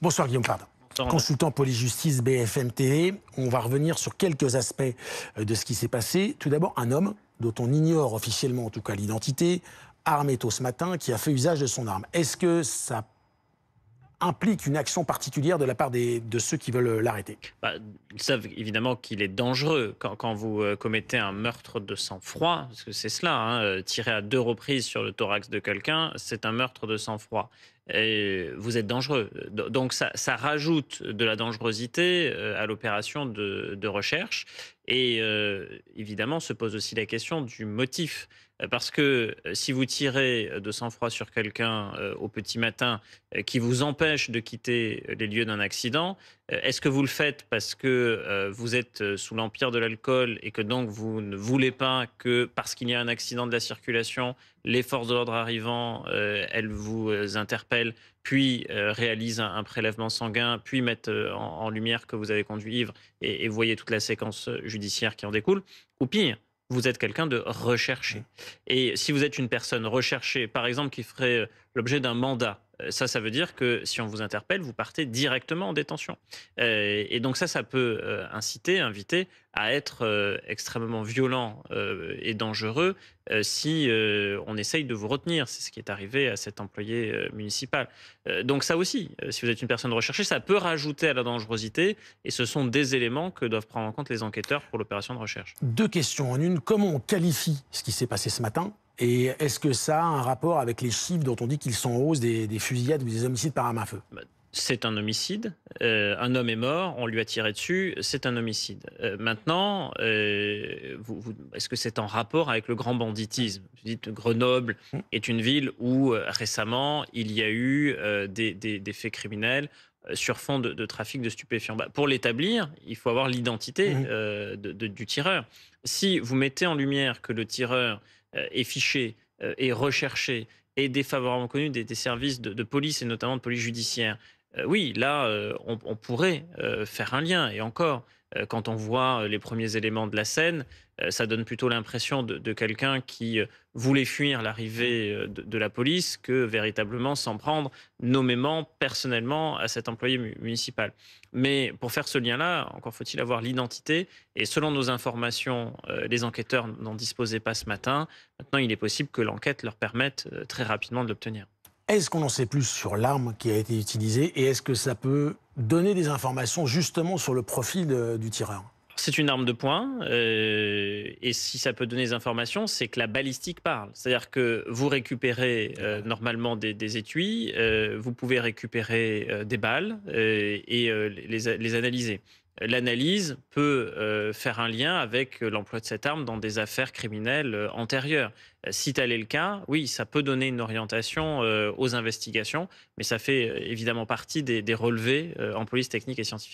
Bonsoir Guillaume Fard. Consultant police-justice BFM TV, on va revenir sur quelques aspects de ce qui s'est passé. Tout d'abord, un homme dont on ignore officiellement en tout cas l'identité, armé tôt ce matin, qui a fait usage de son arme. Est-ce que ça implique une action particulière de la part de ceux qui veulent l'arrêter? Ils savent évidemment qu'il est dangereux quand vous commettez un meurtre de sang-froid, parce que c'est cela, tirer à 2 reprises sur le thorax de quelqu'un, c'est un meurtre de sang-froid. Et vous êtes dangereux. Donc ça rajoute de la dangerosité à l'opération de recherche. Et évidemment, se pose aussi la question du motif. Parce que si vous tirez de sang-froid sur quelqu'un au petit matin qui vous empêche de quitter les lieux d'un accident, est-ce que vous le faites parce que vous êtes sous l'empire de l'alcool et que donc vous ne voulez pas que, parce qu'il y a un accident de la circulation, les forces de l'ordre arrivant, elles vous interpellent, puis réalisent un prélèvement sanguin, puis mettent en lumière que vous avez conduit ivre et vous voyez toute la séquence judiciaire qui en découle, ou pire, vous êtes quelqu'un de recherché. Et si vous êtes une personne recherchée, par exemple, qui ferait l'objet d'un mandat, ça veut dire que si on vous interpelle, vous partez directement en détention. Et donc ça peut inviter à être extrêmement violent et dangereux si on essaye de vous retenir. C'est ce qui est arrivé à cet employé municipal. Donc ça aussi, si vous êtes une personne recherchée, ça peut rajouter à la dangerosité et ce sont des éléments que doivent prendre en compte les enquêteurs pour l'opération de recherche. Deux questions en une. Comment on qualifie ce qui s'est passé ce matin? Et est-ce que ça a un rapport avec les chiffres dont on dit qu'ils sont en hausse des fusillades ou des homicides par arme à feu? C'est un homicide. Un homme est mort, on lui a tiré dessus, c'est un homicide. Maintenant, est-ce que c'est en rapport avec le grand banditisme? Vous dites Grenoble est une ville où récemment il y a eu des faits criminels sur fond de trafic de stupéfiants. Pour l'établir, il faut avoir l'identité du tireur. Si vous mettez en lumière que le tireur est fiché, est recherché, est défavorablement connu des services de police et notamment de police judiciaire, oui, là, on pourrait faire un lien. Et encore, quand on voit les premiers éléments de la scène, ça donne plutôt l'impression de quelqu'un qui voulait fuir l'arrivée de la police que véritablement s'en prendre nommément, personnellement, à cet employé municipal. Mais pour faire ce lien-là, encore faut-il avoir l'identité. Et selon nos informations, les enquêteurs n'en disposaient pas ce matin. Maintenant, il est possible que l'enquête leur permette très rapidement de l'obtenir. Est-ce qu'on en sait plus sur l'arme qui a été utilisée et est-ce que ça peut donner des informations justement sur le profil du tireur? C'est une arme de poing, et si ça peut donner des informations, c'est que la balistique parle. C'est-à-dire que vous récupérez normalement des étuis, vous pouvez récupérer des balles et les analyser. L'analyse peut faire un lien avec l'emploi de cette arme dans des affaires criminelles antérieures. Si tel est le cas, oui, ça peut donner une orientation aux investigations, mais ça fait évidemment partie des relevés en police technique et scientifique.